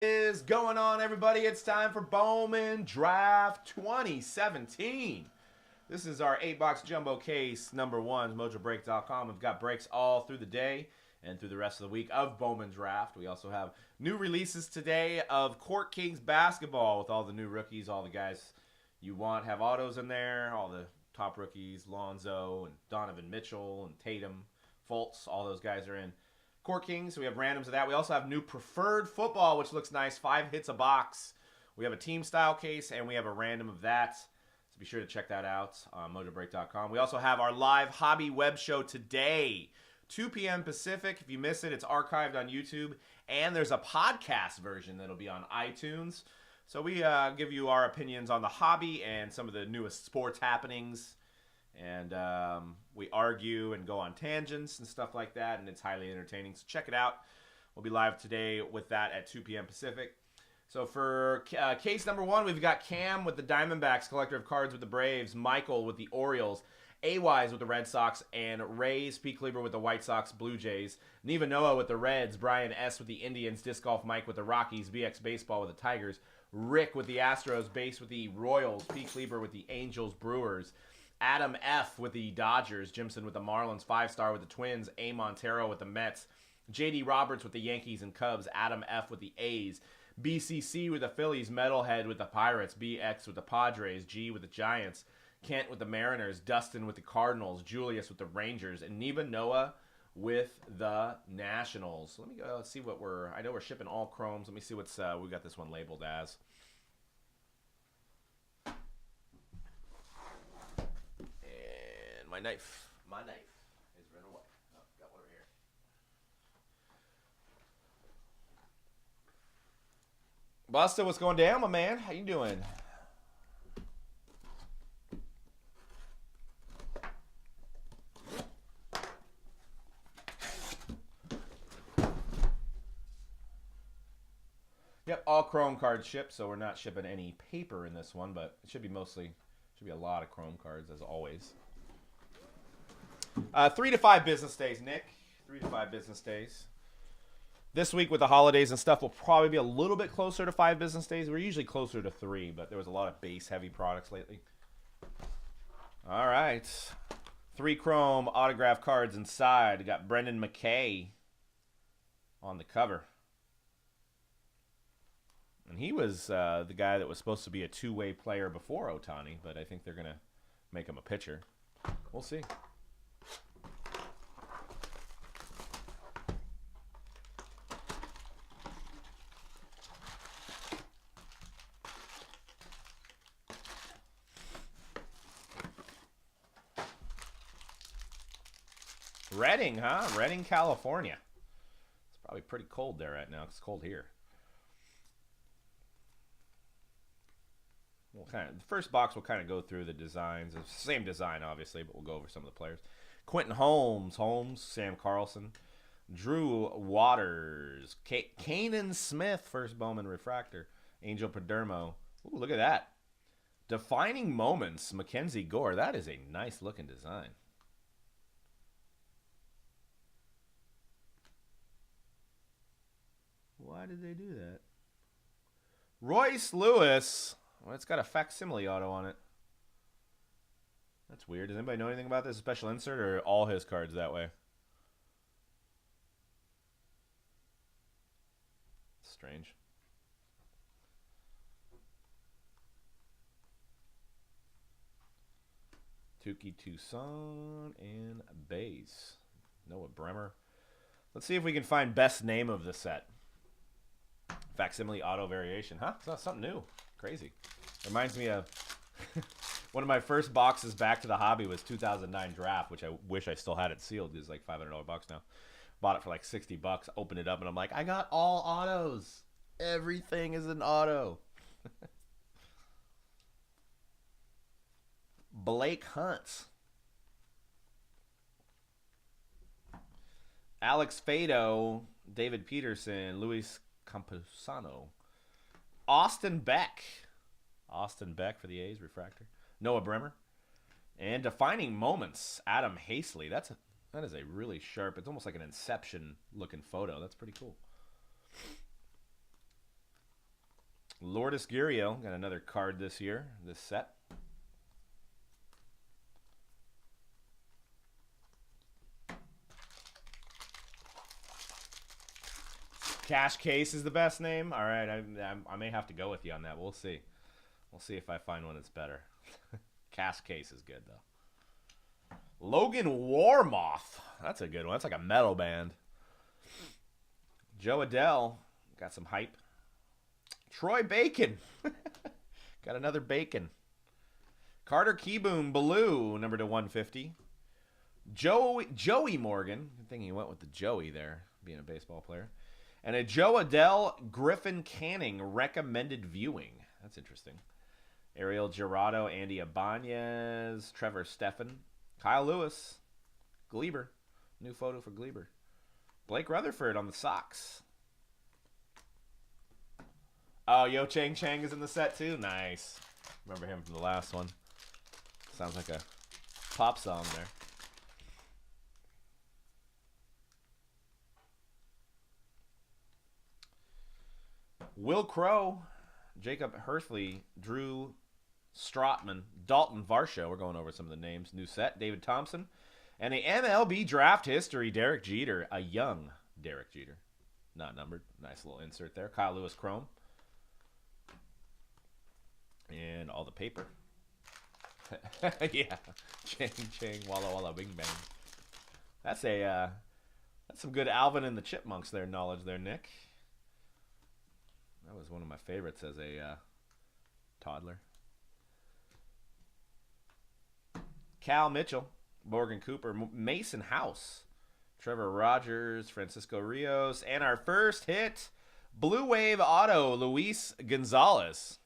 Is going on, everybody? It's time for Bowman Draft 2017. This is our 8-box jumbo case number one, mojobreak.com. We've got breaks all through the day and through the rest of the week of Bowman Draft. We also have new releases today of Court Kings basketball with all the new rookies, all the guys you want have autos in there, all the top rookies, Lonzo and Donovan Mitchell and Tatum, Fultz, all those guys are in Court Kings. So we have randoms of that. We also have new preferred football, which looks nice. 5 hits a box. We have a team style case, and we have a random of that. So be sure to check that out on mojobreak.com. We also have our live hobby web show today, 2 p.m. Pacific. If you miss it, it's archived on YouTube, and there's a podcast version that'll be on iTunes. So we give you our opinions on the hobby and some of the newest sports happenings. And we argue and go on tangents and stuff like that, and it's highly entertaining. So check it out. We'll be live today with that at 2 p.m. Pacific. So for case number one, we've got Cam with the Diamondbacks, collector of cards with the Braves, Michael with the Orioles, AYs with the Red Sox, and Rays, Pete Kleber with the White Sox, Blue Jays, Neva Noah with the Reds, Brian S. with the Indians, Disc Golf Mike with the Rockies, BX Baseball with the Tigers, Rick with the Astros, Base with the Royals, Pete Kleber with the Angels, Brewers, Adam F. with the Dodgers, Jimson with the Marlins, 5-star with the Twins, A. Montero with the Mets, J.D. Roberts with the Yankees and Cubs, Adam F. with the A's, BCC with the Phillies, Metalhead with the Pirates, BX with the Padres, G with the Giants, Kent with the Mariners, Dustin with the Cardinals, Julius with the Rangers, and Neva Noah with the Nationals. Let me go. Let's see what I know we're shipping all chromes. Let me see what's we got this one labeled as. My knife has run away. Oh, got one over here. Busta, what's going down, my man? How you doing? Yep, all chrome cards shipped, so we're not shipping any paper in this one, but it should be a lot of chrome cards as always. 3 to 5 business days, Nick. 3 to 5 business days. This week with the holidays and stuff, we'll probably be a little bit closer to 5 business days. We're usually closer to 3, but there was a lot of base-heavy products lately. All right. 3 chrome autograph cards inside. We got Brendan McKay on the cover. And he was the guy that was supposed to be a 2-way player before Ohtani, but I think they're going to make him a pitcher. We'll see. Redding, huh? Redding, California. It's probably pretty cold there right now. It's cold here. The first box we'll kind of go through the designs. It's the same design, obviously, but we'll go over some of the players. Quentin Holmes, Sam Carlson, Drew Waters, Kanan Smith, first Bowman refractor, Angel Padermo. Ooh, look at that. Defining Moments, Mackenzie Gore. That is a nice looking design. Why did they do that? Royce Lewis. Well, it's got a facsimile auto on it. That's weird. Does anybody know anything about this? A special insert or all his cards that way? Strange. Tukey Tucson and Base. Noah Bremer. Let's see if we can find best name of the set. Facsimile auto variation. Huh? It's not something new. Crazy. Reminds me of one of my first boxes back to the hobby was 2009 draft, which I wish I still had it sealed. It's like $500 box now. Bought it for like $60. Opened it up and I'm like, I got all autos. Everything is an auto. Blake Hunt. Alex Fado, David Peterson, Luis Campusano, Austin Beck for the A's, refractor, Noah Bremer, and Defining Moments, Adam Haseley. That is a really sharp, it's almost like an Inception looking photo. That's pretty cool. Lourdes Gurriel got another card this year, this set. Cash Case is the best name. All right, I may have to go with you on that. We'll see. We'll see if I find one that's better. Cash Case is good though. Logan Warmoth. That's a good one. That's like a metal band. Joe Adele got some hype. Troy Bacon. Got another Bacon. Carter Keyboom Blue, number to 150. Joey Morgan. Good thing he went with the Joey there, being a baseball player. And a Joe Adele Griffin Canning recommended viewing. That's interesting. Ariel Gerardo, Andy Ibanez, Trevor Steffen, Kyle Lewis, Gleber. New photo for Gleber. Blake Rutherford on the Sox. Oh, Yo Chang Chang is in the set too? Nice. Remember him from the last one. Sounds like a pop song there. Will Crow, Jacob Hursley, Drew Strotman, Dalton Varsho. We're going over some of the names. New set, David Thompson. And a MLB draft history, Derek Jeter. A young Derek Jeter. Not numbered. Nice little insert there. Kyle Lewis Chrome. And all the paper. Yeah. Chang Chang, Walla Walla Bing Bang. That's some good Alvin and the Chipmunks there knowledge there, Nick. That was one of my favorites as a toddler. Cal Mitchell, Morgan Cooper, Mason House, Trevor Rogers, Francisco Rios, and our first hit, Blue Wave Auto, Luis Gonzalez.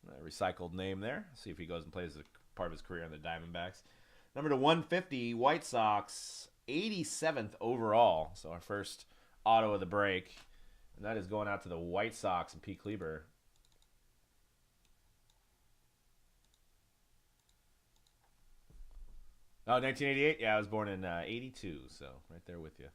A recycled name there. See if he goes and plays a part of his career in the Diamondbacks. Number to 150, White Sox, 87th overall. So our first auto of the break. And that is going out to the White Sox and Pete Kleber. Oh, 1988? Yeah, I was born in 82, so right there with you.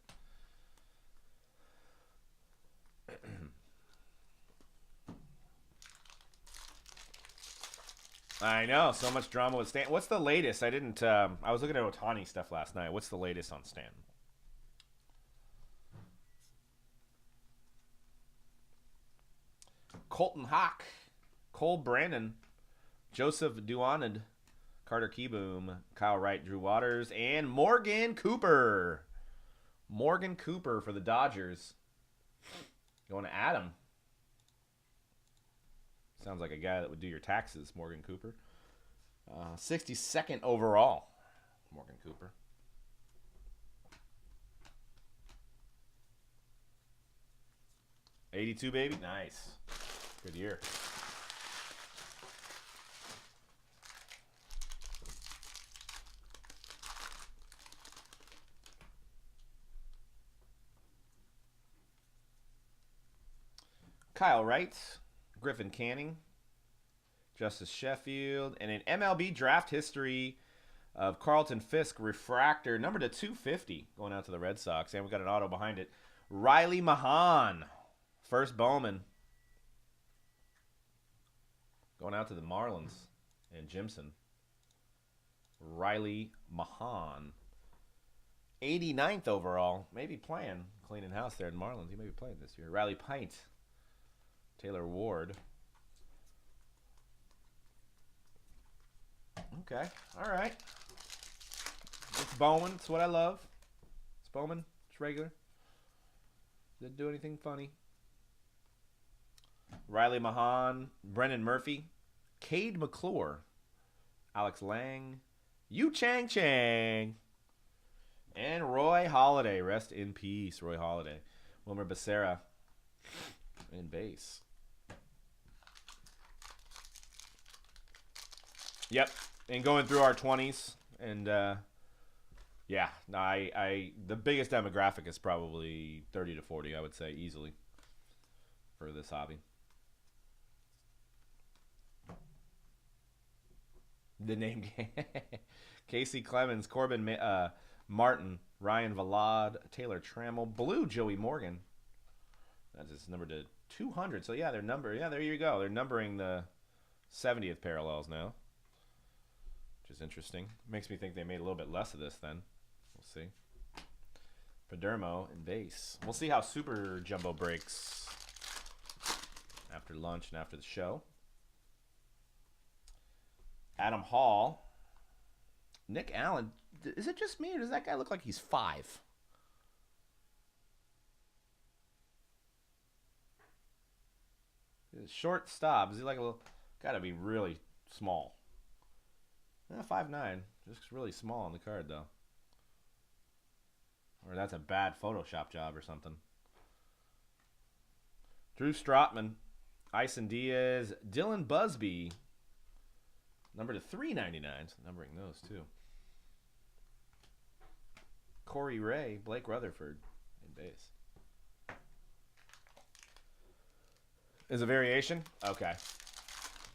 I know, so much drama with Stan. What's the latest? I didn't, I was looking at Ohtani stuff last night. What's the latest on Stan? Colton Hawk, Cole Brandon, Joseph Duanid, Carter Keyboom, Kyle Wright, Drew Waters, and Morgan Cooper. Morgan Cooper for the Dodgers. Going to Adam. Sounds like a guy that would do your taxes, Morgan Cooper. 62nd overall, Morgan Cooper. '82, baby. Nice. Good year. Kyle Wright, Griffin Canning, Justice Sheffield, and an MLB draft history of Carlton Fisk refractor, number to 250, going out to the Red Sox. And we got an auto behind it. Riley Mahan, first Bowman, going out to the Marlins and Jimson. Riley Mahan, 89th overall, maybe playing, cleaning house there in Marlins. He may be playing this year. Riley Pint, Taylor Ward. Okay, all right. It's Bowman. It's what I love. It's Bowman. It's regular. Didn't do anything funny. Riley Mahan, Brennan Murphy, Cade McClure, Alex Lang, Yu Chang Chang, and Roy Halladay. Rest in peace, Roy Halladay. Wilmer Becerra in base. Yep, and going through our 20s, and yeah, the biggest demographic is probably 30 to 40, I would say, easily, for this hobby. The name Casey Clemens, Corbin Martin, Ryan Valad, Taylor Trammell, blue Joey Morgan. That's his number to 200. So, yeah, they're numbered. Yeah, there you go. They're numbering the 70th parallels now, which is interesting. Makes me think they made a little bit less of this then. We'll see. Padermo and base. We'll see how Super Jumbo breaks after lunch and after the show. Adam Hall. Nick Allen. Is it just me or does that guy look like he's 5? Short stop. Is he like a little... Gotta be really small. 5'9". Just really small on the card, though. Or that's a bad Photoshop job or something. Drew Strotman. Ison Diaz. Dylan Busby. Number to 399. So numbering those, too. Corey Ray. Blake Rutherford. In base. Is a variation? Okay.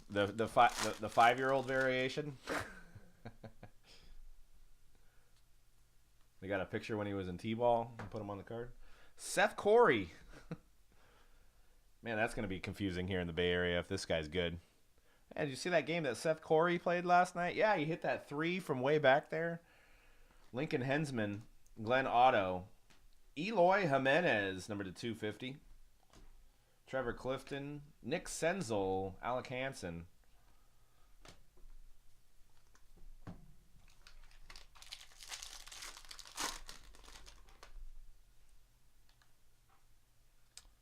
The 5-year-old variation. They got a picture when he was in T-ball and put him on the card. Seth Corey. Man, that's going to be confusing here in the Bay Area if this guy's good. Hey, did you see that game that Seth Corey played last night? Yeah, he hit that 3 from way back there. Lincoln Hensman, Glenn Otto, Eloy Jimenez, number to 250. Trevor Clifton, Nick Senzel, Alec Hansen.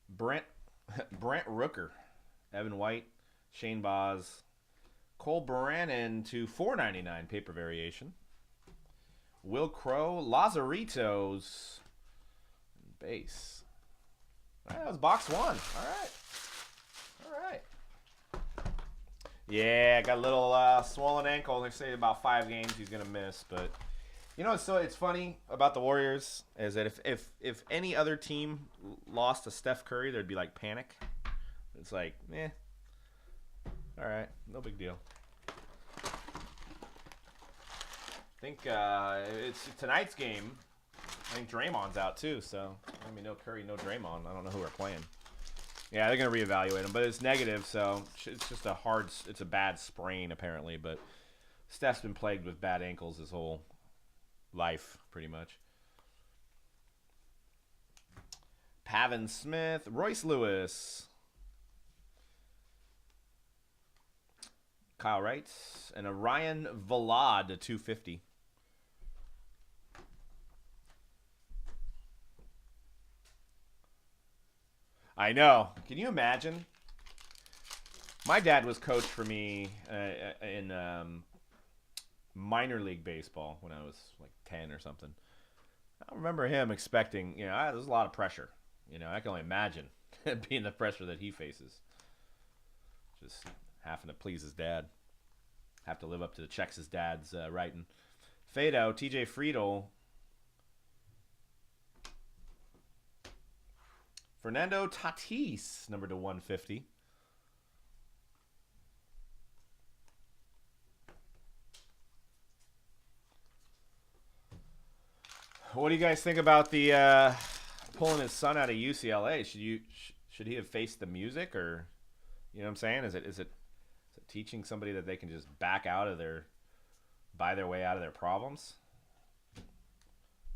Brent Rooker, Evan White, Shane Boz, Cole Brannon to 499 paper variation. Will Crow, Lazaritos, base. That was box 1. All right. Yeah, got a little swollen ankle. They say about 5 games he's gonna miss. But you know, so it's funny about the Warriors is that if any other team lost to Steph Curry, there'd be like panic. It's like, all right, no big deal. I think it's tonight's game. I think Draymond's out too, so I mean, no Curry, no Draymond. I don't know who we're playing. Yeah, they're gonna reevaluate him, but it's negative, so it's just it's a bad sprain apparently. But Steph's been plagued with bad ankles his whole life, pretty much. Pavin Smith, Royce Lewis, Kyle Wright, and a Ryan Vlad to 250. I know. Can you imagine? My dad was coach for me in minor league baseball when I was like 10 or something. I remember him expecting, there's a lot of pressure. I can only imagine being the pressure that he faces. Just having to please his dad. Have to live up to the checks his dad's writing. Fado, TJ Friedel. Fernando Tatis, number to 150. What do you guys think about the pulling his son out of UCLA? Should he have faced the music, or you know what I'm saying? Is it teaching somebody that they can just buy their way out of their problems?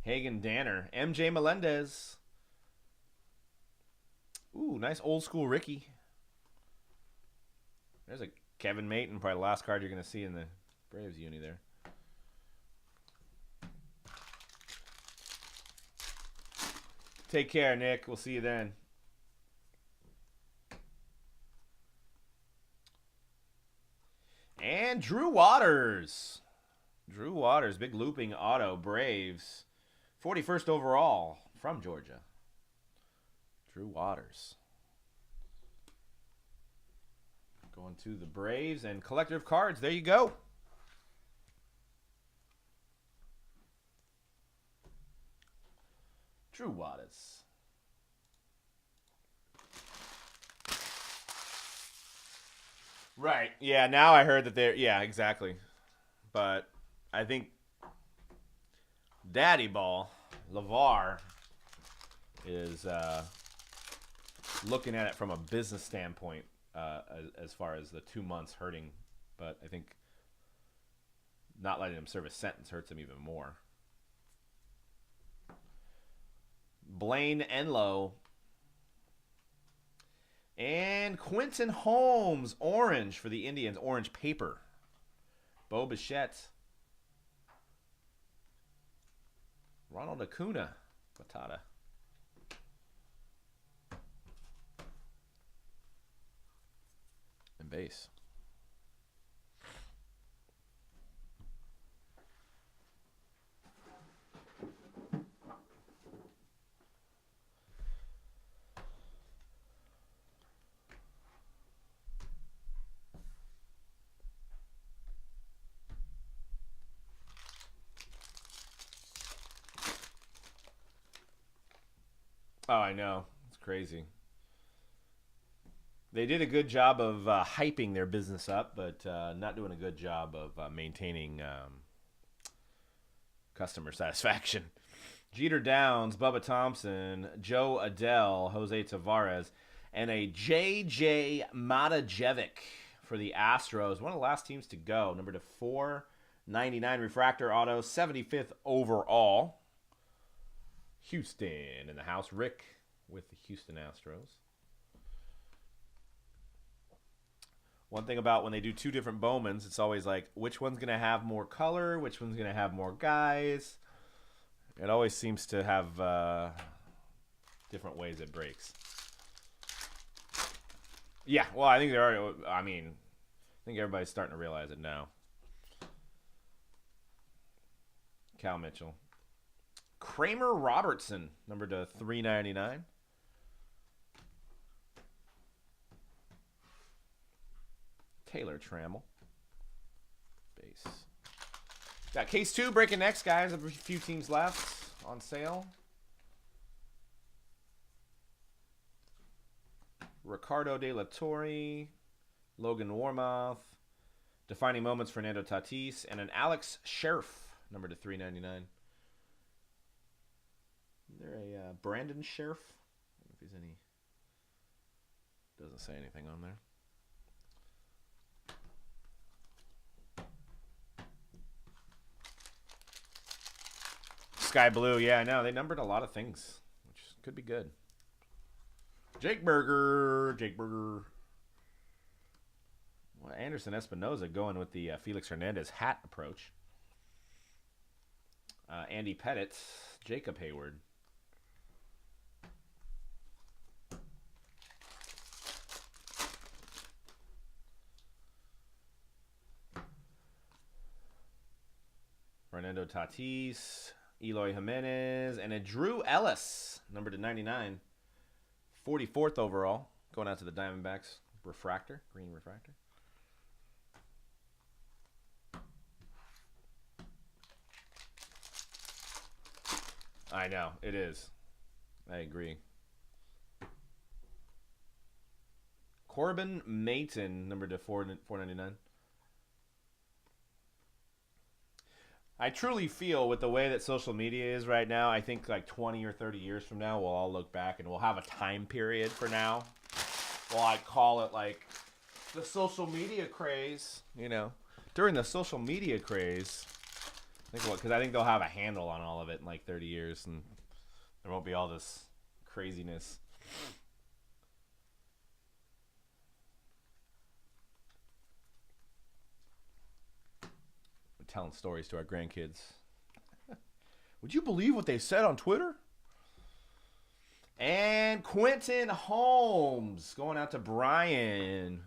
Hagen Danner, MJ Melendez. Ooh, nice old school Ricky. There's a Kevin Maton, probably the last card you're going to see in the Braves uni there. Take care, Nick. We'll see you then. And Drew Waters. Drew Waters, big looping auto, Braves. 41st overall from Georgia. Drew Waters. Going to the Braves and collector of cards. There you go. Drew Waters. Right. Yeah, now I heard that they're... Yeah, exactly. But I think Daddy Ball, LeVar, is looking at it from a business standpoint as far as the 2 months hurting. But I think not letting him serve a sentence hurts him even more. Blaine Enlow. And Quentin Holmes, orange for the Indians. Orange paper. Bo Bichette. Ronald Acuna. Batata. And base. Oh, I know. It's crazy. They did a good job of hyping their business up, but not doing a good job of maintaining customer satisfaction. Jeter Downs, Bubba Thompson, Joe Adele, Jose Tavares, and a J.J. Matajevic for the Astros. One of the last teams to go. Number to 499 refractor auto, 75th overall. Houston in the house. Rick with the Houston Astros. One thing about when they do two different Bowmans, it's always like, which one's going to have more color? Which one's going to have more guys? It always seems to have different ways it breaks. Yeah, well, I think they're already, I think everybody's starting to realize it now. Cal Mitchell. Kramer Robertson, number to 399. Taylor Trammell. Base. Got case 2 breaking next, guys. A few teams left on sale. Ricardo De La Torre. Logan Warmoth. Defining Moments, Fernando Tatis. And an Alex Sheriff, number to 399. Is there a Brandon Sheriff? I don't know if he's any. Doesn't say anything on there. Sky Blue, yeah, I know. They numbered a lot of things, which could be good. Jake Berger. Well, Anderson Espinoza going with the Felix Hernandez hat approach. Andy Pettit, Jacob Hayward. Fernando Tatis, Eloy Jimenez, and a Drew Ellis, number to 99. 44th overall, going out to the Diamondbacks. Refractor, green refractor. I know, it is. I agree. Corbin Mayton, number to 499. I truly feel with the way that social media is right now, I think like 20 or 30 years from now, we'll all look back and we'll have a time period for now. Well, I call it like the social media craze, you know. During the social media craze, because I think they'll have a handle on all of it in like 30 years and there won't be all this craziness. Telling stories to our grandkids. Would you believe what they said on Twitter? And Quentin Holmes going out to Brian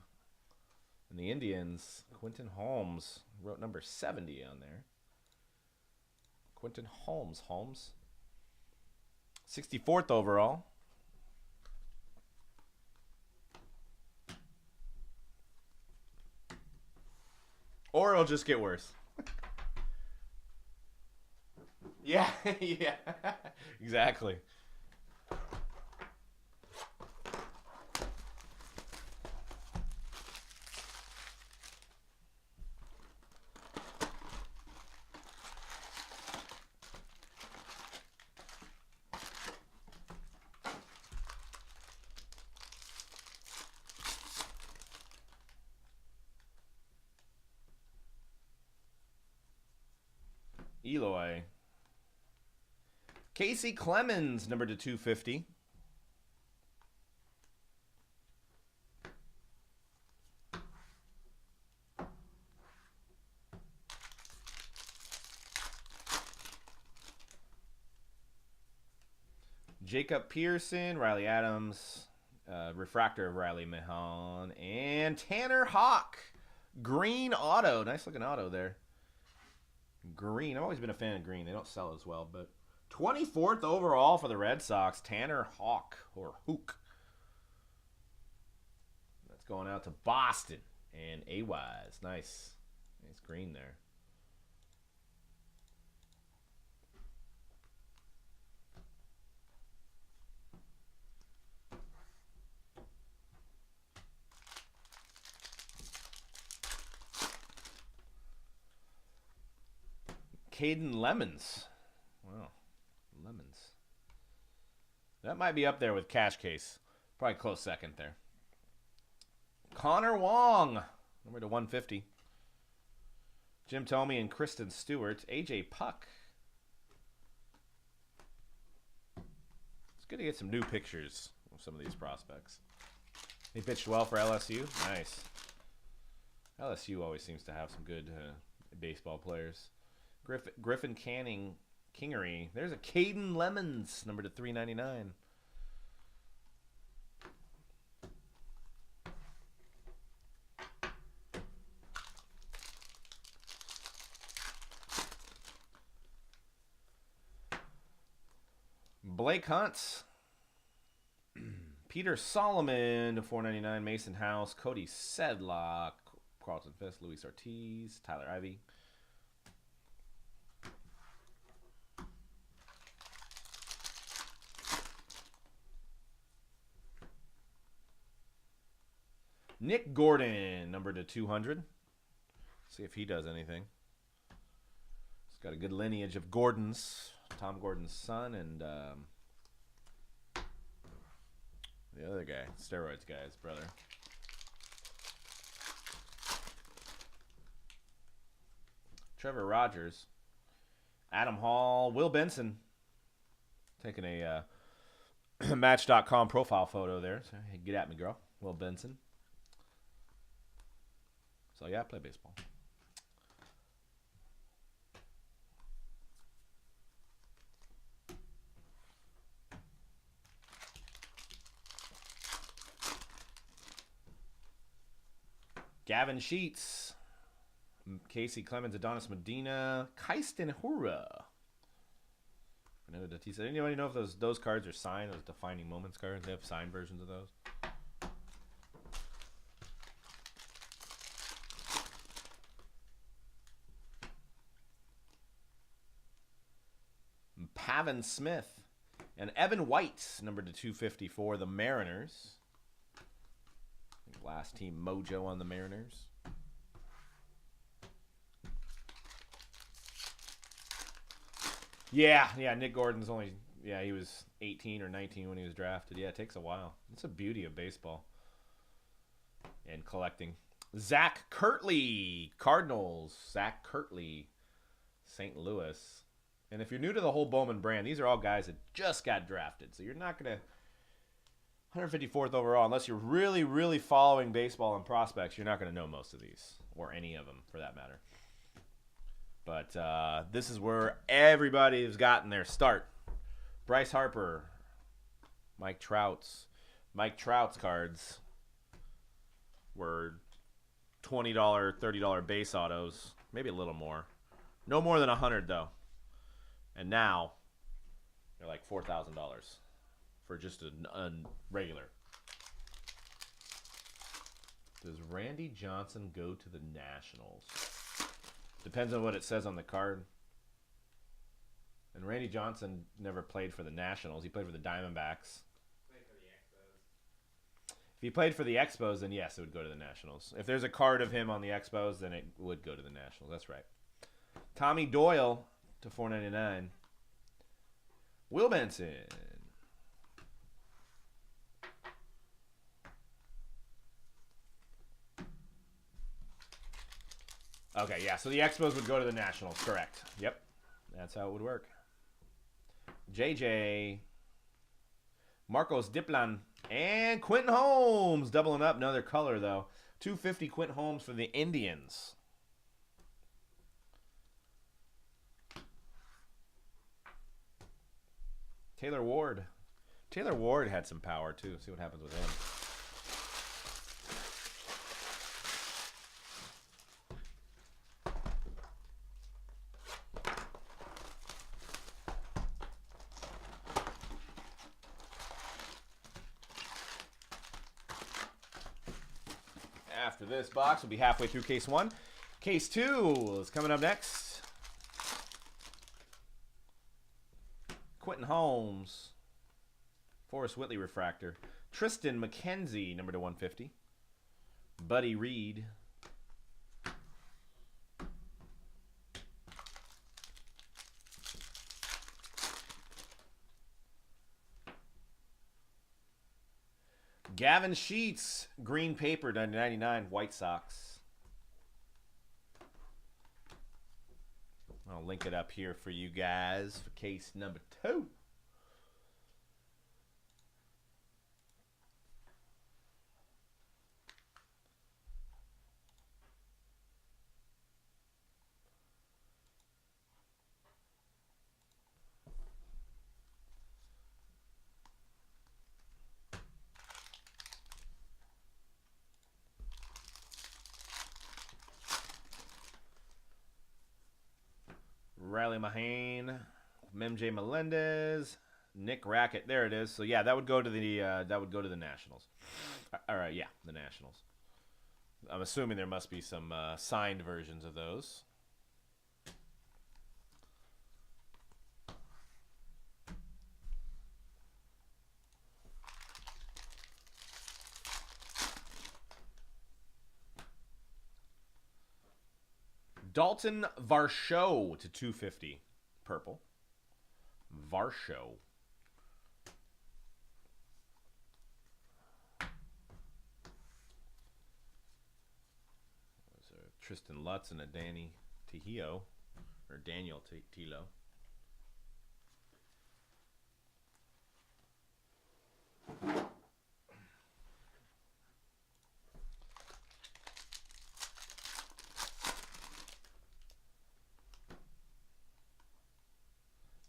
and the Indians. Quentin Holmes wrote number 70 on there. Quentin Holmes. 64th overall. Or it'll just get worse. Yeah, yeah, exactly. Eloy. Casey Clemens, number to 250. Jacob Pearson, Riley Adams, refractor of Riley Mahon, and Tanner Hawk. Green auto. Nice looking auto there. Green. I've always been a fan of green. They don't sell as well, but 24th overall for the Red Sox, Tanner Hawk, or Hook. That's going out to Boston and A-Wise. Nice. Nice green there. Caden Lemons. Wow. Lemons. That might be up there with Cash Case. Probably close second there. Connor Wong. Number to 150. Jim Thome and Kristen Stewart. AJ Puck. It's good to get some new pictures of some of these prospects. He pitched well for LSU. Nice. LSU always seems to have some good baseball players. Griffin Canning, Kingery. There's a Caden Lemons, number to 399. Blake Hunt. Peter Solomon to 499. Mason House. Cody Sedlock. Carlton Fisk. Luis Ortiz. Tyler Ivey. Nick Gordon, number to 200. See if he does anything. He's got a good lineage of Gordons. Tom Gordon's son and the other guy, steroids guy's brother. Trevor Rogers. Adam Hall. Will Benson. Taking a Match.com profile photo there. So, hey, get at me, girl. Will Benson. So, yeah, I play baseball. Gavin Sheets. Casey Clemens, Adonis Medina. Kaisten Hura. Anybody know if those cards are signed, those defining moments cards? They have signed versions of those. Pavin Smith and Evan White, numbered to 250 for the Mariners. Last team mojo on the Mariners. Yeah, Nick Gordon's only, he was 18 or 19 when he was drafted. Yeah, it takes a while. It's a beauty of baseball and collecting. Zach Kirtley, Cardinals. Zach Kirtley, St. Louis. And if you're new to the whole Bowman brand, these are all guys that just got drafted. So you're not going to 154th overall, unless you're really, really following baseball and prospects, you're not going to know most of these, or any of them for that matter. But this is where everybody has gotten their start. Bryce Harper, Mike Trout's cards were $20, $30 base autos, maybe a little more. No more than 100 though. And now they're like $4,000 for just a regular. Does Randy Johnson go to the Nationals? Depends on what it says on the card. And Randy Johnson never played for the Nationals. He played for the Diamondbacks. Played for the Expos. If he played for the Expos, then yes, it would go to the Nationals. If there's a card of him on the Expos, then it would go to the Nationals. That's right. Tommy Doyle to $4.99. Will Benson. Okay, yeah, so the Expos would go to the Nationals, correct. Yep. That's how it would work. JJ, Marcos Diplan, and Quentin Holmes doubling up. Another color, though. 250 Quentin Holmes for the Indians. Taylor Ward. Taylor Ward had some power, too. See what happens with him. After this box, we'll be halfway through case 1. Case 2 is coming up next. Quentin Holmes. Forrest Whitley refractor. Tristan McKenzie, number to 150. Buddy Reed. Gavin Sheets, green paper, 99, White Sox. I'll link it up here for you guys for case number 2. Riley Mahane, MJ Melendez, Nick Rackett. There it is. So yeah, that would go to the Nationals. All right, yeah, the Nationals. I'm assuming there must be some signed versions of those. Dalton Varsho to 250. Purple. Varsho. There's a Tristan Lutz and a Danny Tejillo. Or Daniel Tilo.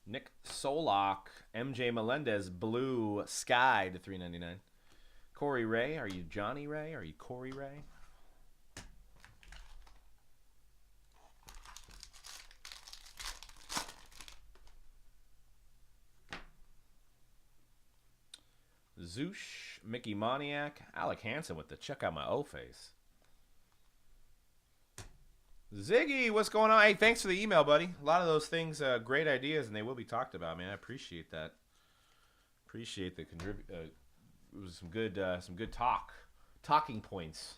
Nick Solak, MJ Melendez, blue sky to 399. Corey Ray, are you Johnny Ray? Are you Corey Ray? Zoosh, Mickey Moniak, Alec Hansen with the check out my O face. Ziggy, what's going on? Hey, thanks for the email, buddy. A lot of those things, great ideas, and they will be talked about, man. I appreciate that. Appreciate the it was some good talking points.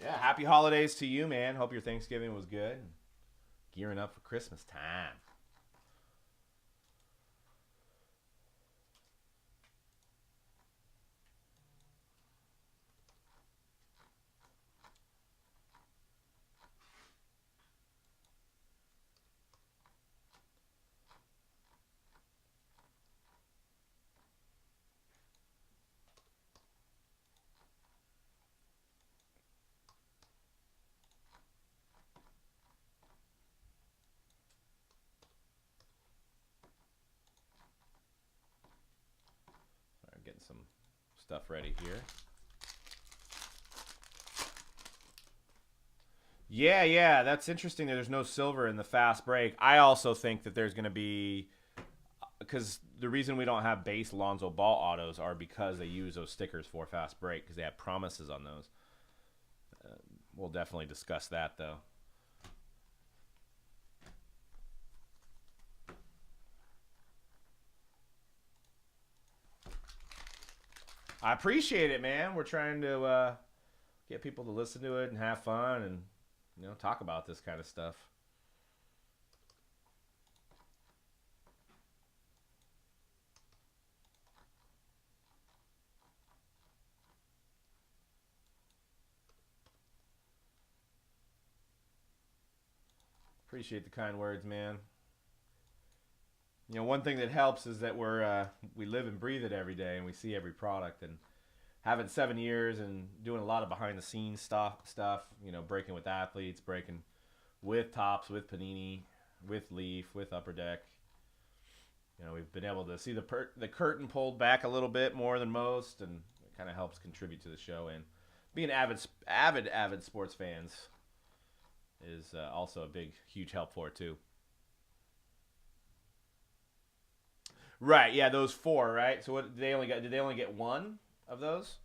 Yeah, happy holidays to you, man. Hope your Thanksgiving was good. Gearing up for Christmas time. Getting some stuff ready here. Yeah, that's interesting that there's no silver in the fast break. I also think that there's going to be, because the reason we don't have base Lonzo Ball autos are because they use those stickers for fast break because they have promises on those. We'll definitely discuss that, though. I appreciate it, man. We're trying to get people to listen to it and have fun and, talk about this kind of stuff. Appreciate the kind words, man. You know, one thing that helps is that we live and breathe it every day, and we see every product. And having 7 years and doing a lot of behind the scenes stuff. You know, breaking with athletes, breaking with Tops, with Panini, with Leaf, with Upper Deck. You know, we've been able to see the curtain pulled back a little bit more than most, and it kind of helps contribute to the show. And being avid sports fans is also a big, huge help for it too. Right, yeah, those 4, right? So what did they only get 1 of those?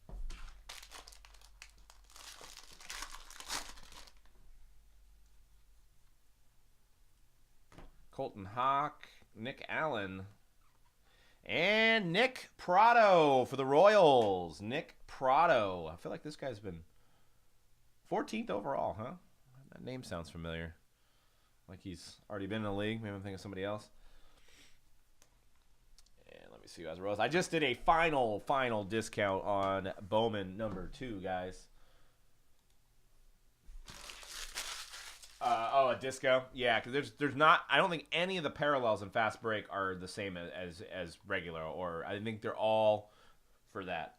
Colton Hawk, Nick Allen, and Nick Prado for the Royals. Nick Prado. I feel like this guy's been 14th overall, huh? That name sounds familiar. Like he's already been in the league. Maybe I'm thinking of somebody else. And let me see who has Royals. I just did a final discount on Bowman number 2, guys. A disco? Yeah, because there's not. I don't think any of the parallels in Fast Break are the same as regular, or I think they're all for that.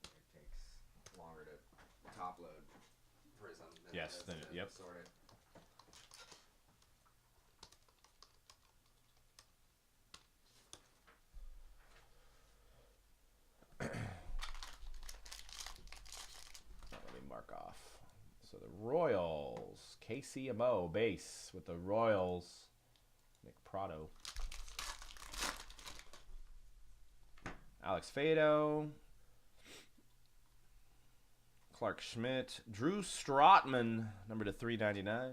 It takes longer to top load Prism than Yes, it does then to yep. sort it. Let me mark off. So the Royals, KCMO base with the Royals, Nick Prado, Alex Fado, Clark Schmidt, Drew Strotman, number to 399.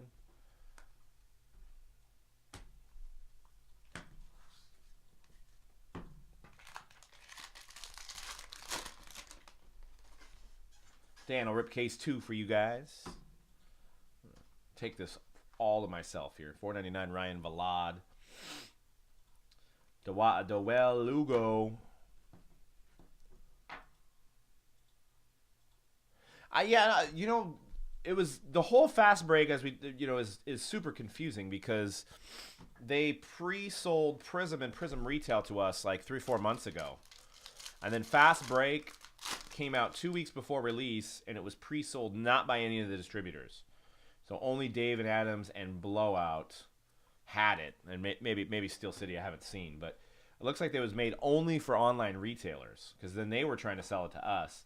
Dan, I'll rip case 2 for you guys. Take this all to myself here. 499 Ryan Valad. Doel Lugo. Yeah, you know, it was the whole Fast Break, as we, you know, is super confusing because they pre-sold Prism and Prism Retail to us like 3-4 months ago, and then Fast Break came out 2 weeks before release, and it was pre-sold not by any of the distributors. So only Dave and Adams and Blowout had it, and maybe Steel City I haven't seen, but it looks like it was made only for online retailers because then they were trying to sell it to us.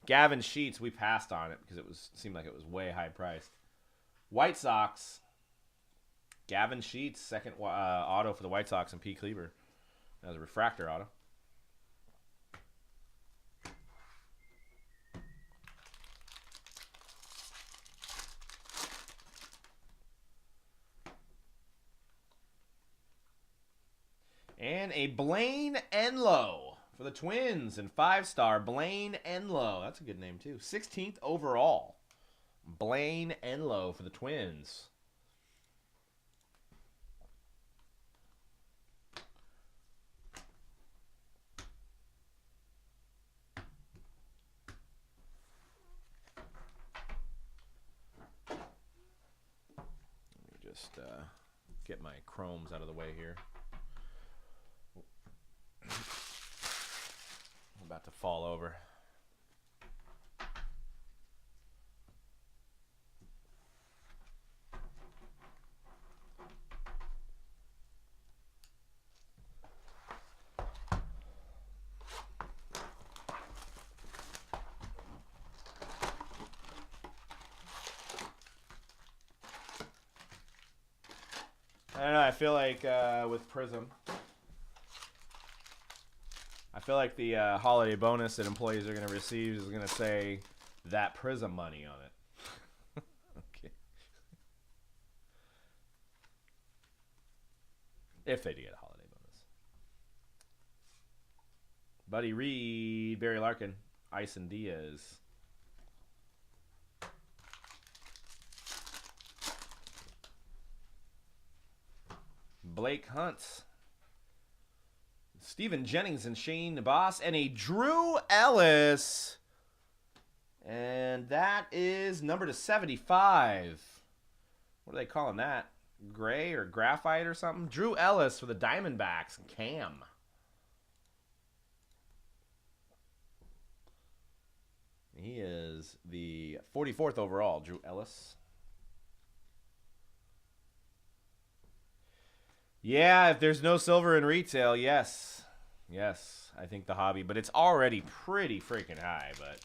Gavin Sheets, we passed on it because seemed like it was way high priced. White Sox, Gavin Sheets, second auto for the White Sox, and P. Cleaver. That was a refractor auto. And a Blaine Enlow for the Twins, and 5-star Blaine Enlow. That's a good name, too. 16th overall. Blaine Enlow for the Twins. Let me just get my chromes out of the way here. I'm about to fall over. I don't know, I feel like with Prism, I feel like the holiday bonus that employees are going to receive is going to say that Prism money on it. Okay. If they do get a holiday bonus. Buddy Reed, Barry Larkin, Ison Diaz. Blake Hunt, Steven Jennings and Shane Boss, and a Drew Ellis And that is number to 75. What are they calling that? Gray or graphite or something? Drew Ellis for the Diamondbacks. Cam. He is the 44th overall, Drew Ellis. Yeah, if there's no silver in retail, yes. Yes, I think the hobby. But it's already pretty freaking high, but...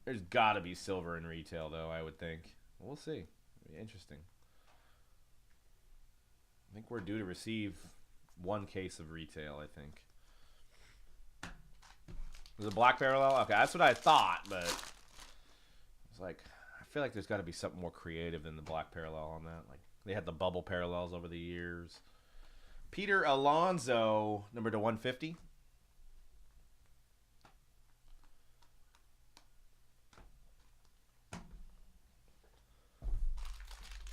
There's got to be silver in retail, though, I would think. We'll see. It'll be interesting. I think we're due to receive one case of retail, I think. Was it black parallel? Okay, that's what I thought, but it's like, I feel like there's got to be something more creative than the black parallel on that. Like, they had the bubble parallels over the years. Peter Alonso, number to 150.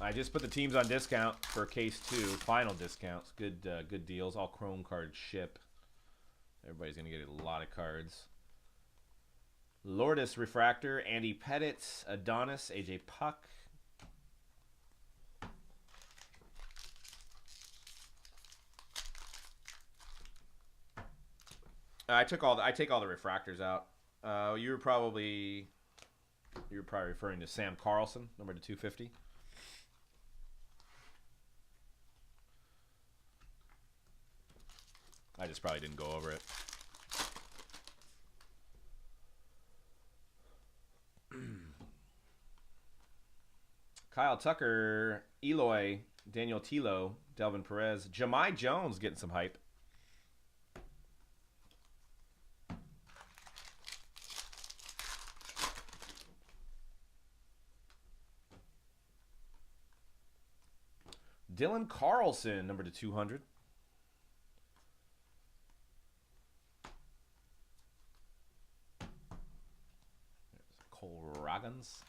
I just put the teams on discount for case 2. Final discounts. Good deals. All chrome cards ship. Everybody's going to get a lot of cards. Lourdes Refractor. Andy Pettit. Adonis. AJ Puck. I take all the refractors out. You were probably referring to Sam Carlson, number to 250. I just probably didn't go over it. Kyle Tucker, Eloy, Daniel Tilo, Delvin Perez, Jahmai Jones getting some hype. Dylan Carlson, number to 200. Cole Roggins.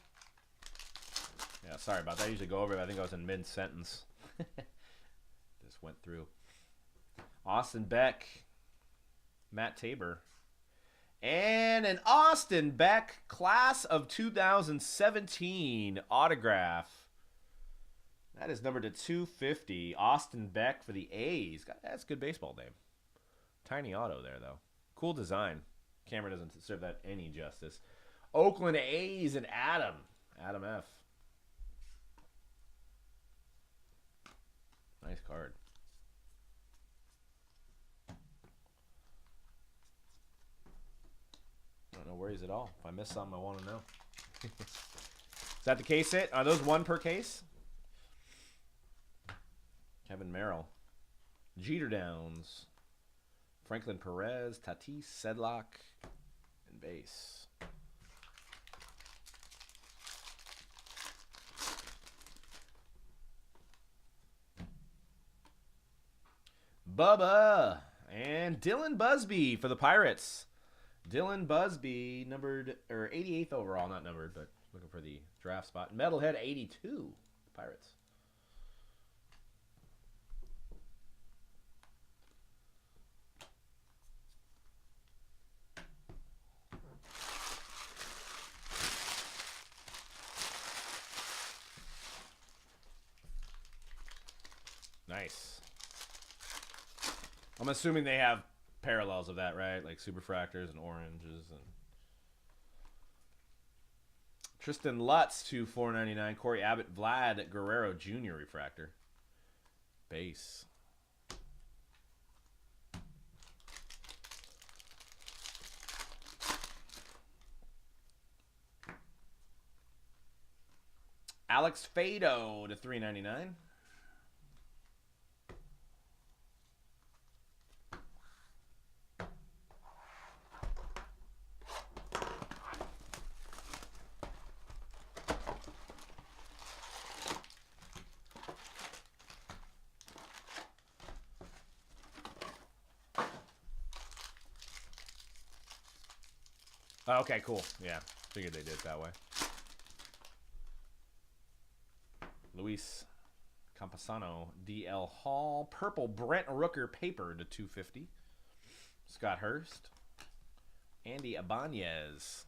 Yeah, sorry about that. I usually go over it. I think I was in mid-sentence. Just went through. Austin Beck. Matt Tabor. And an Austin Beck class of 2017 autograph. That is number to 250. Austin Beck for the A's. That's a good baseball name. Tiny auto there, though. Cool design. Camera doesn't serve that any justice. Oakland A's and Adam F. Nice card. I don't know where he's at all. If I miss something, I want to know. Is that the case hit? Are those one per case? Kevin Merrill. Jeter Downs. Franklin Perez. Tatis, Sedlock, and base. Bubba and Dylan Busby for the Pirates. Dylan Busby, numbered or 88th overall, not numbered, but looking for the draft spot. Metalhead 82, Pirates. Nice. I'm assuming they have parallels of that, right? Like superfractors and oranges and Tristan Lutz to 499. Corey Abbott, Vlad Guerrero Jr. refractor. Base. Alex Fado to 399. Okay, cool. Yeah, figured they did it that way. Luis Campusano, DL Hall, purple Brent Rooker paper to 250. Scott Hurst. Andy Ibanez.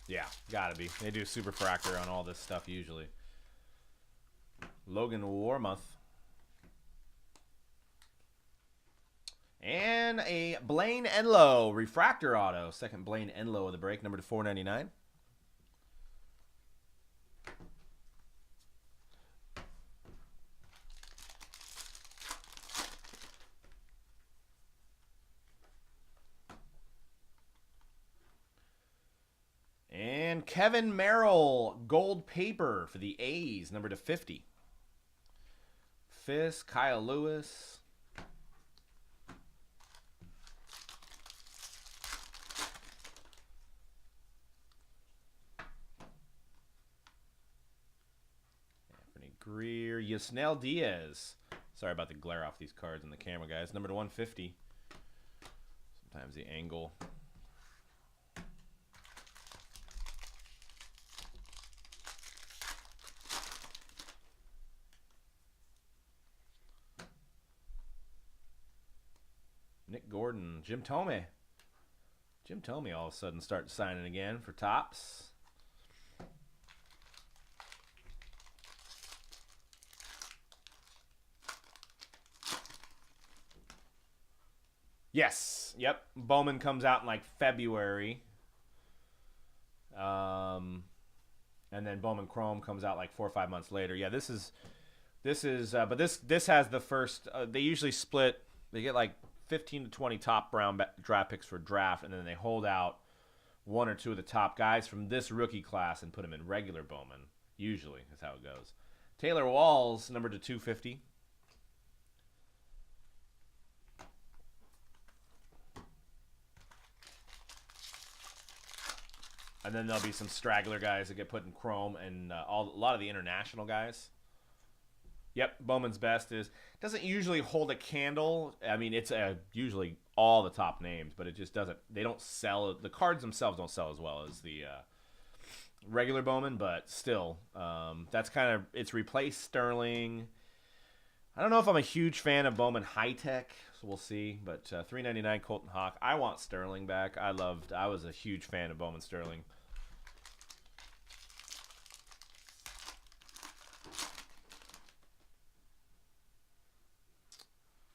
Yeah, gotta be. They do super fractor on all this stuff usually. Logan Warmoth. And a Blaine Enlow refractor auto. Second Blaine Enlow of the break, number to 499. And Kevin Merrill, gold paper for the A's, number to 50. Fisk, Kyle Lewis. Anthony Greer, Yasnel Diaz. Sorry about the glare off these cards on the camera, guys. Number to 150. Sometimes the angle. Nick Gordon, Jim Thome. Jim Thome all of a sudden starts signing again for Topps. Yes. Yep. Bowman comes out in like February. And then Bowman Chrome comes out like 4 or 5 months later. Yeah, this is but this has the first, they usually split, they get like 15 to 20 top round draft picks for draft, and then they hold out 1 or 2 of the top guys from this rookie class and put them in regular Bowman. Usually is how it goes. Taylor Walls, number to 250. And then there'll be some straggler guys that get put in Chrome, and a lot of the international guys. Yep, Bowman's best doesn't usually hold a candle. I mean, it's usually all the top names, but it just doesn't. They don't sell. The cards themselves don't sell as well as the regular Bowman, but still, that's kind of, it's replaced Sterling. I don't know if I'm a huge fan of Bowman High Tech, so we'll see. But $3.99 Colton Hawk. I want Sterling back. I was a huge fan of Bowman Sterling.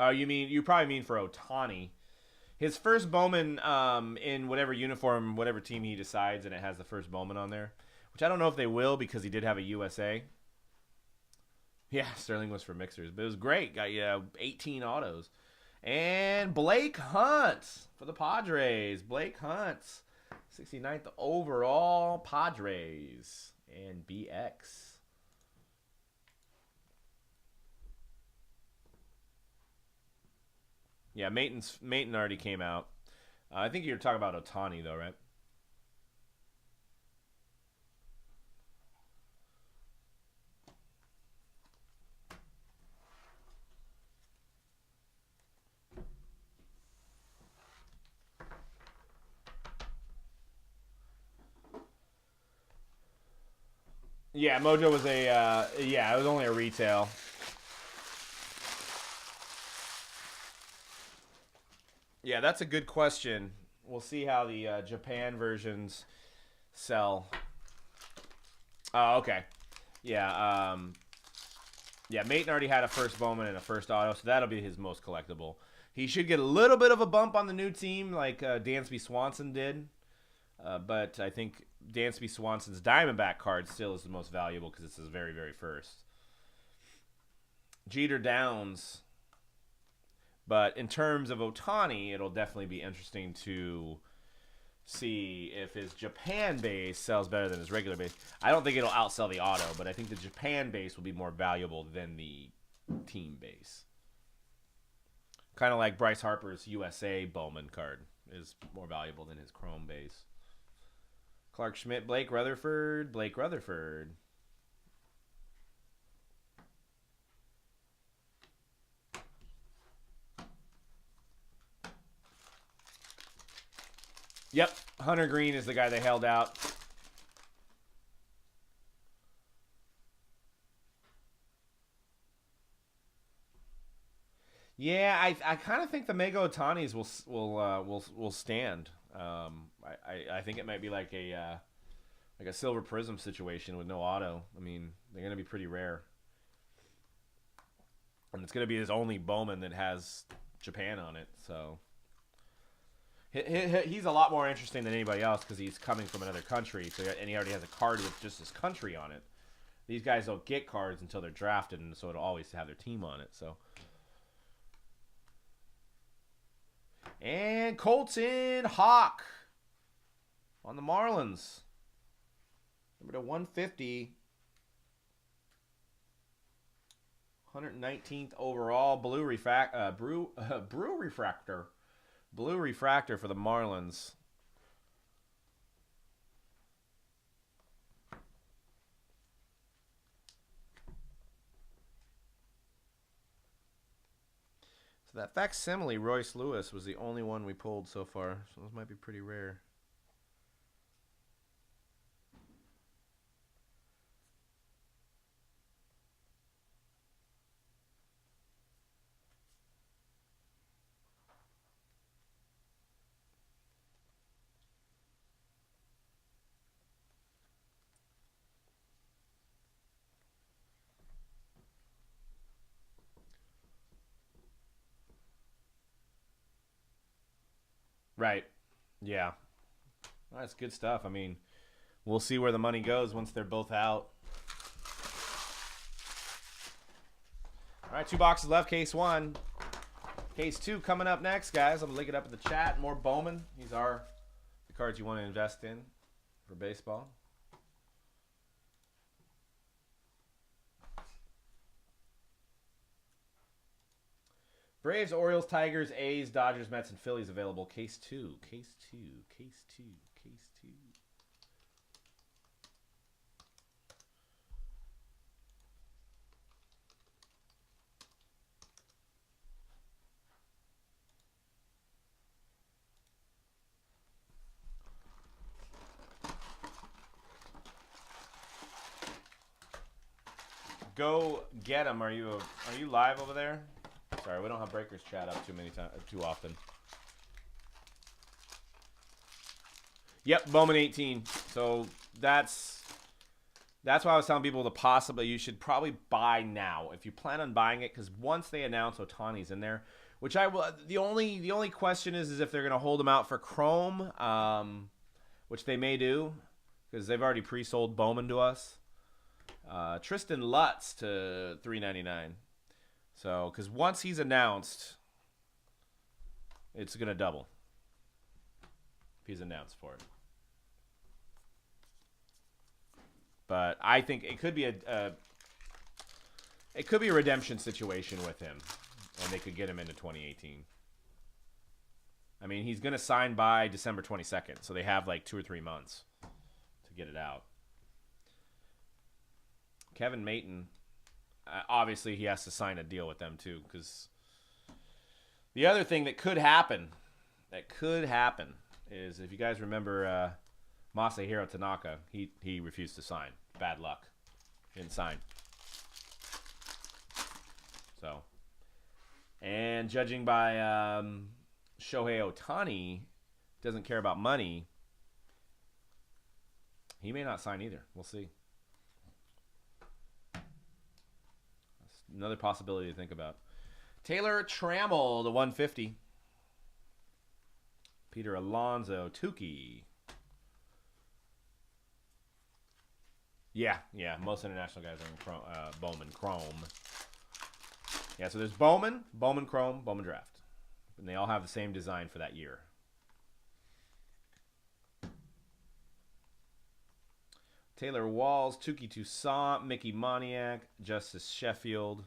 Oh, you probably mean for Ohtani. His first Bowman in whatever uniform, whatever team he decides, and it has the first Bowman on there. Which I don't know if they will, because he did have a USA. Yeah, Sterling was for mixers, but it was great. Got 18 autos. And Blake Hunt for the Padres. Blake Hunt, 69th overall, Padres. And BX. Yeah, Mayton already came out. I think you're talking about Ohtani, though, right? Yeah, Mojo was it was only a retail. Yeah, that's a good question. We'll see how the Japan versions sell. Oh, okay. Yeah, Mayton already had a first Bowman and a first auto, so that'll be his most collectible. He should get a little bit of a bump on the new team like Dansby Swanson did. But I think Dansby Swanson's Diamondback card still is the most valuable because it's his very, very first. Jeter Downs. But in terms of Ohtani, it'll definitely be interesting to see if his Japan base sells better than his regular base. I don't think it'll outsell the auto, but I think the Japan base will be more valuable than the team base. Kind of like Bryce Harper's USA Bowman card is more valuable than his Chrome base. Clark Schmidt, Blake Rutherford. Yep, Hunter Green is the guy they held out. Yeah, I kind of think the Mego Otanis will stand. I think it might be like a Silver Prism situation with no auto. I mean, they're going to be pretty rare, and it's going to be his only Bowman that has Japan on it. So he's a lot more interesting than anybody else because he's coming from another country. So and he already has a card with just his country on it. These guys don't get cards until they're drafted, and so it'll always have their team on it. So. And Colton Hawk on the Marlins. Number to 150. 119th overall. Blue refractor. Blue refractor for the Marlins. So that facsimile, Royce Lewis, was the only one we pulled so far. So those might be pretty rare. Right. Yeah. Well, that's good stuff. I mean, we'll see where the money goes once they're both out. All right, 2 boxes left. Case 1. Case 2 coming up next, guys. I'm going to link it up in the chat. More Bowman. These are the cards you want to invest in for baseball. Braves, Orioles, Tigers, A's, Dodgers, Mets, and Phillies available. Case 2. Case 2. Case 2. Case 2. Go get them. Are you live over there? Sorry, we don't have Breakers chat up too often. Yep, Bowman 18. So that's why I was telling people you should probably buy now if you plan on buying it, because once they announce Ohtani's in there, which I will. The only question is if they're going to hold them out for Chrome, which they may do because they've already pre-sold Bowman to us. Tristan Lutz to $3.99. So, because once he's announced, it's going to double if he's announced for it. But I think it could be a redemption situation with him, and they could get him into 2018. I mean, he's going to sign by December 22nd, so they have like 2 or 3 months to get it out. Kevin Mayton. Obviously, he has to sign a deal with them, too, because the other thing that could happen is, if you guys remember Masahiro Tanaka, he refused to sign. Bad luck. Didn't sign. So, and judging by Shohei Ohtani, doesn't care about money, he may not sign either. We'll see. Another possibility to think about. Taylor Trammell, the 150. Peter Alonso, Tukey. Yeah. Most international guys are in Bowman Chrome. Yeah, so there's Bowman Chrome, Bowman Draft. And they all have the same design for that year. Taylor Walls, Tukey Toussaint, Mickey Moniak, Justice Sheffield.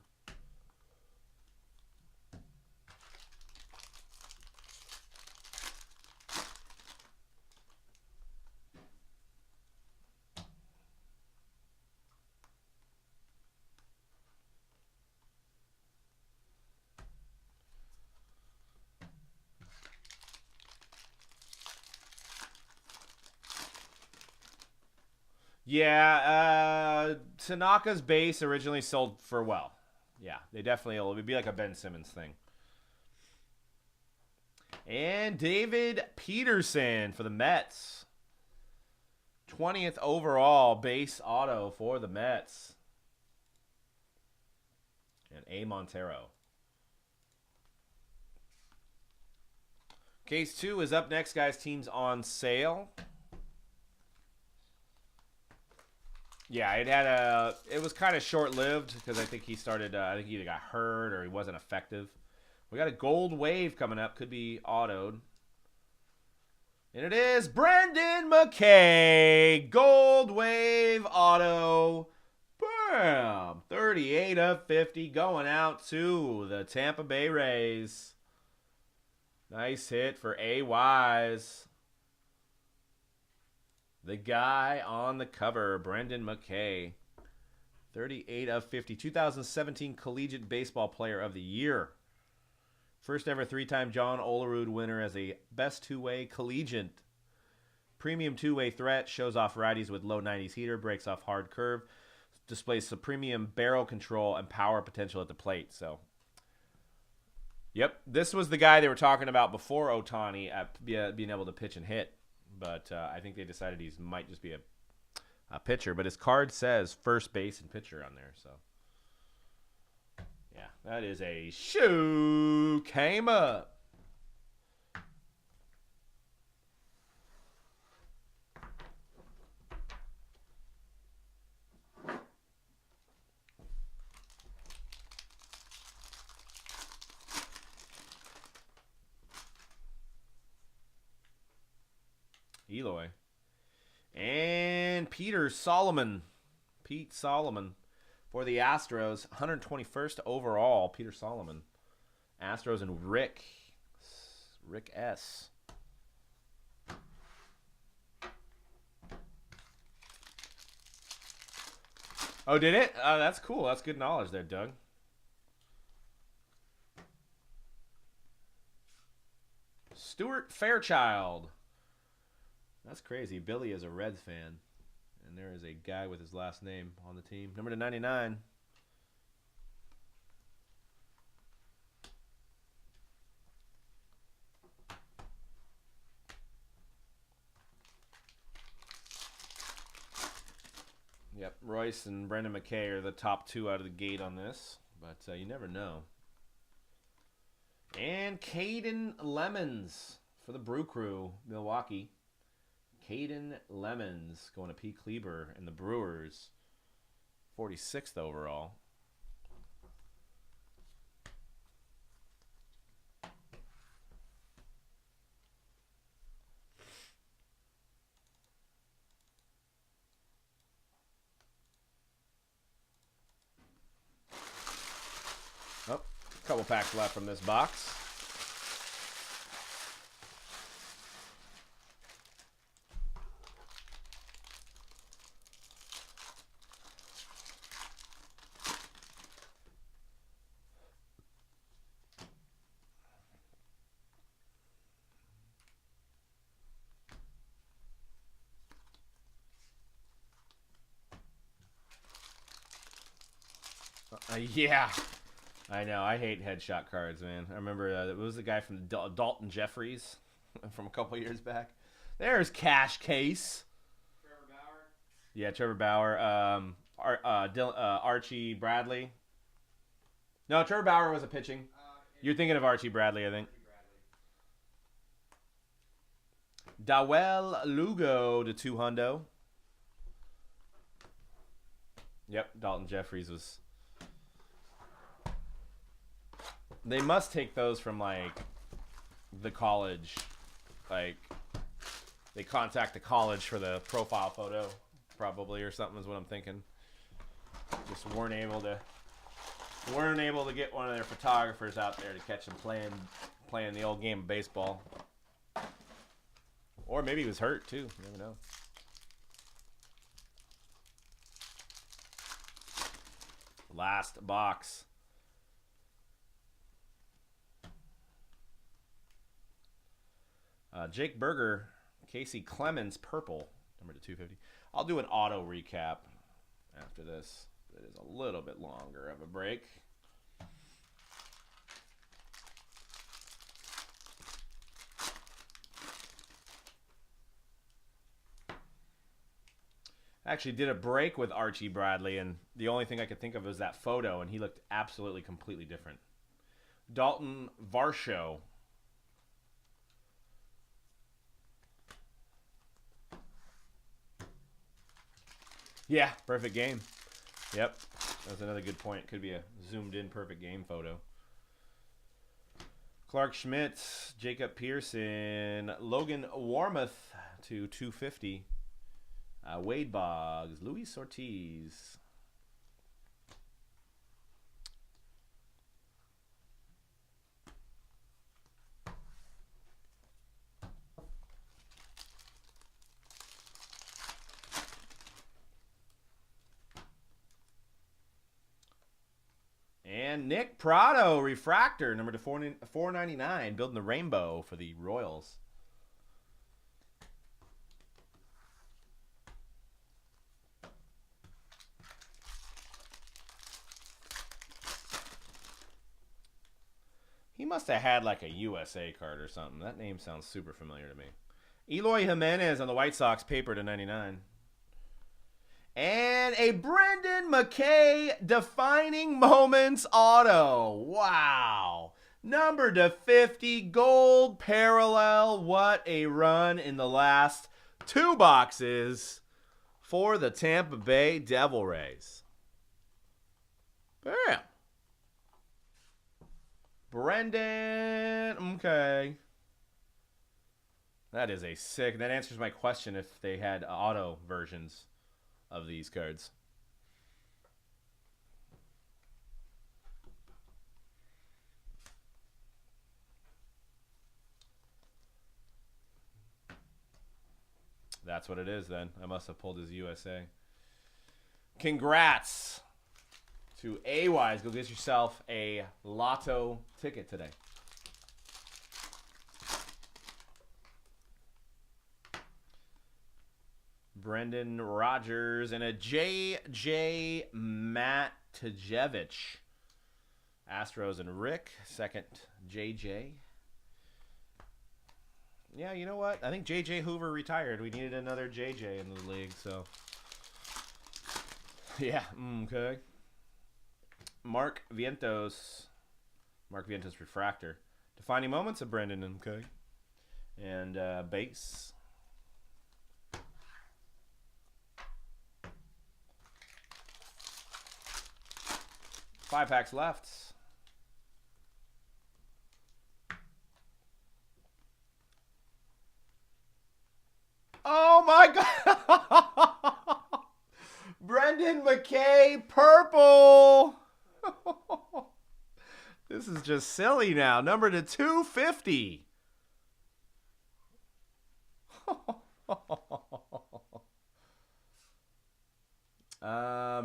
Yeah, Tanaka's base originally sold for well. Yeah, they definitely will. It would be like a Ben Simmons thing. And David Peterson for the Mets. 20th overall base auto for the Mets. And A. Montero. Case 2 is up next, guys. Teams on sale. Yeah, it was kind of short-lived because I think he started, I think he either got hurt or he wasn't effective. We got a gold wave coming up. Could be autoed. And it is Brendan McKay. Gold wave auto. Bam! 38 of 50 going out to the Tampa Bay Rays. Nice hit for A-Wise. The guy on the cover, Brendan McKay. 38 of 50. 2017 Collegiate Baseball Player of the Year. First ever 3-time John Olerud winner as a best two-way collegiate. Premium two-way threat. Shows off righties with low 90s heater. Breaks off hard curve. Displays some premium barrel control and power potential at the plate. So, yep. This was the guy they were talking about before Ohtani at being able to pitch and hit. But I think they decided he might just be a pitcher. But his card says first base and pitcher on there. So, yeah, that is a shoe came up. Eloy. And Pete Solomon for the Astros. 121st overall, Peter Solomon. Astros and Rick S. Oh, did it? That's cool. That's good knowledge there, Doug. Stuart Fairchild. That's crazy. Billy is a Reds fan. And there is a guy with his last name on the team. Number 99. Yep, Royce and Brendan McKay are the top two out of the gate on this. But you never know. And Caden Lemons for the Brew Crew, Milwaukee. Caden Lemons going to Pete Kleber and the Brewers. 46th overall. Oh, a couple packs left from this box. Yeah, I know. I hate headshot cards, man. I remember it was the guy from Dalton Jeffries from a couple years back. There's Cash Case. Trevor Bauer. Yeah, Trevor Bauer. Archie Bradley. No, Trevor Bauer was a pitching. You're thinking of Archie Bradley, I think. Dawel Lugo to 200. Yep, Dalton Jeffries was. They must take those from, like, the college. Like, they contact the college for the profile photo, probably, or something is what I'm thinking. Just weren't able to get one of their photographers out there to catch them playing the old game of baseball. Or maybe he was hurt, too. You never know. Last box. Jake Berger, Casey Clemens, purple, Number to 250. I'll do an auto recap after this. It is a little bit longer of a break. I actually did a break with Archie Bradley, and the only thing I could think of was that photo, and he looked absolutely completely different. Dalton Varsho. Yeah, perfect game. Yep, that's another good point. Could be a zoomed-in perfect game photo. Clark Schmidt, Jacob Pearson, Logan Warmoth to 250. Wade Boggs, Luis Ortiz. And Nick Prado, refractor, number to 499, building the rainbow for the Royals. He must have had like a USA card or something. That name sounds super familiar to me. Eloy Jimenez on the White Sox, paper to 99. And a Brendan McKay defining moments auto. Wow. Number to 50, gold parallel. What a run in the last 2 boxes for the Tampa Bay Devil Rays. Bam. Brendan, okay. That is a sick. That answers my question if they had auto versions of these cards. That's what it is then. I must have pulled his USA. Congrats to A-Wise. Go get yourself a lotto ticket today. Brendan Rodgers and a J.J. Matejevich. Astros and Rick. Second J.J. Yeah, you know what? I think J.J. Hoover retired. We needed another J.J. in the league, so. Yeah, okay. Mark Vientos. Mark Vientos refractor. Defining moments of Brendan, okay. And base. 5 packs left. Oh my God! Brendan McKay, purple. This is just silly now. Number to 250.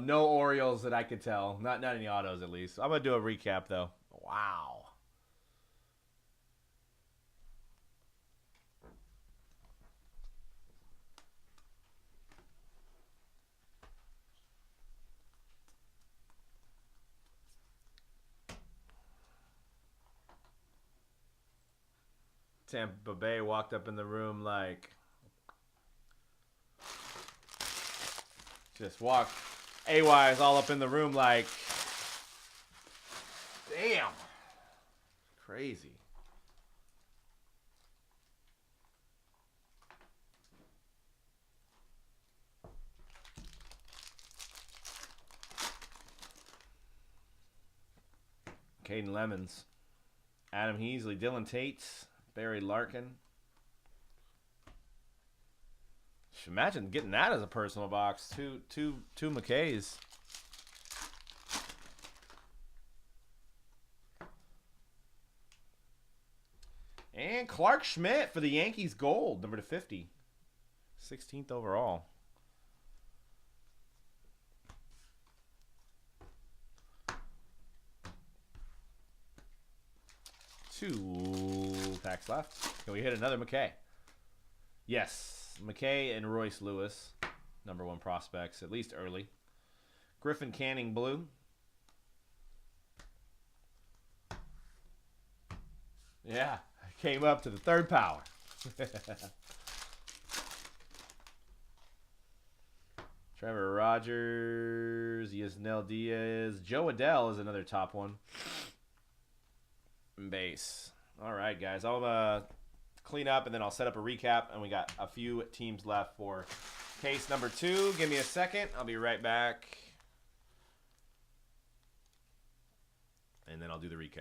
No Orioles that I could tell. Not any autos, at least. I'm going to do a recap, though. Wow. Tampa Bay walked up in the room like... Just walked... A-Wise all up in the room like... Damn. Crazy. Caden Lemons. Adam Heasley. Dylan Tate. Barry Larkin. Imagine getting that as a personal box. Two McKays. And Clark Schmidt for the Yankees gold, number to 50. 16th overall. Two packs left. Can we hit another McKay? Yes. McKay and Royce Lewis, number 1 prospects, at least early. Griffin Canning blue. Yeah, came up to the 3rd power. Trevor Rogers, Yasnel Diaz. Joe Adele is another top one. Base. All right, guys. I'll clean up, and then I'll set up a recap, and we got a few teams left for case number 2. Give me a second. I'll be right back. And then I'll do the recap.